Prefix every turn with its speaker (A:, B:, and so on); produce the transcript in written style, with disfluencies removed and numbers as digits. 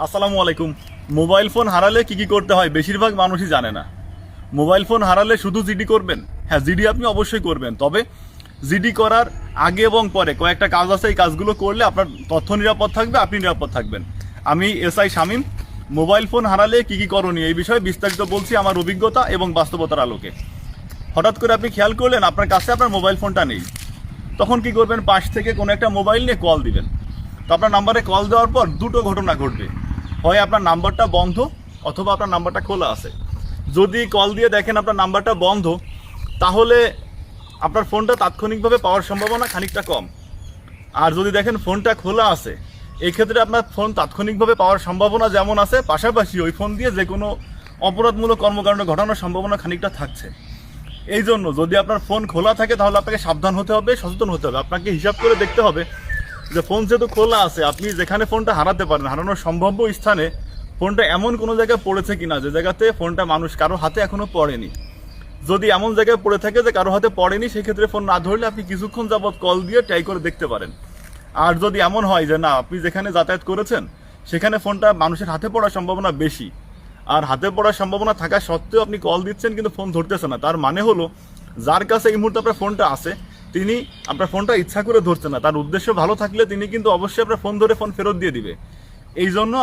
A: আসসালামু আলাইকুম। Mobile phone হারালে কি করতে হয় বেশিরভাগ মানুষই জানে না। মোবাইল ফোন হারালে শুধু জিডি করবেন? হ্যাঁ, জিডি আপনি অবশ্যই করবেন, তবে জিডি করার আগে এবং পরে কয়েকটা কাজ আছে। এই কাজগুলো করলে আপনার তথ্য নিরাপদ থাকবে, আপনি নিরাপদ থাকবেন। আমি এসআই শামীম। মোবাইল ফোন হারালে কি করণীয় এই বিষয়ে বিস্তারিত বলছি আমার অভিজ্ঞতা এবং বাস্তবতার আলোকে। হঠাৎ করে আপনি খেয়াল করলেন আপনার কাছে আপনার মোবাইল ফোনটা নেই, তখন কি করবেন? পাশ থেকে কোনো একটা মোবাইল নিয়ে কল দিবেন। তো আপনার নাম্বারে কল দেওয়ার পর দুটো ঘটনা ঘটবে। হয় আপনার নাম্বারটা বন্ধ, অথবা আপনার নাম্বারটা খোলা আছে। যদি কল দিয়ে দেখেন আপনার নাম্বারটা বন্ধ, তাহলে আপনার ফোনটা তাৎক্ষণিকভাবে পাওয়ার সম্ভাবনা খানিকটা কম। আর যদি দেখেন ফোনটা খোলা আছে, এই ক্ষেত্রে আপনার ফোন তাৎক্ষণিকভাবে পাওয়ার সম্ভাবনা যেমন আছে, পাশাপাশি ওই ফোন দিয়ে যে কোনো অপরাধমূলক কর্মকাণ্ড ঘটানোর সম্ভাবনা খানিকটা থাকছে। এই জন্য যদি আপনার ফোন খোলা থাকে তাহলে আপনাকে সাবধান হতে হবে, সচেতন হতে হবে। আপনাকে হিসাব করে দেখতে হবে যে ফোন যেহেতু খোলা আছে, আপনি যেখানে ফোনটা হারাতে পারেন, হারানোর সম্ভাব্য স্থানে ফোনটা এমন কোনো জায়গায় পড়েছে কিনা যে জায়গাতে ফোনটা মানুষ কারো হাতে এখনো পড়েনি। যদি এমন জায়গায় পড়ে থাকে যে কারো হাতে পড়েনি, সেক্ষেত্রে ফোন না ধরলে আপনি কিছুক্ষণ যাবৎ কল দিয়ে ট্রাই করে দেখতে পারেন। আর যদি এমন হয় যে না, আপনি যেখানে যাতায়াত করেছেন সেখানে ফোনটা মানুষের হাতে পড়ার সম্ভাবনা বেশি, আর হাতে পড়ার সম্ভাবনা থাকা সত্ত্বেও আপনি কল দিচ্ছেন কিন্তু ফোন ধরতেছে না, তার মানে হলো যার কাছে এই মুহূর্তে আপনার ফোনটা আছে তিনি আপনার ফোনটা ইচ্ছা করে ধরছে না। তার উদ্দেশ্য ভালো থাকলে তিনি কিন্তু অবশ্যই আপনার ফোন ধরে ফোন ফেরত দিয়ে দিবে। এই জন্য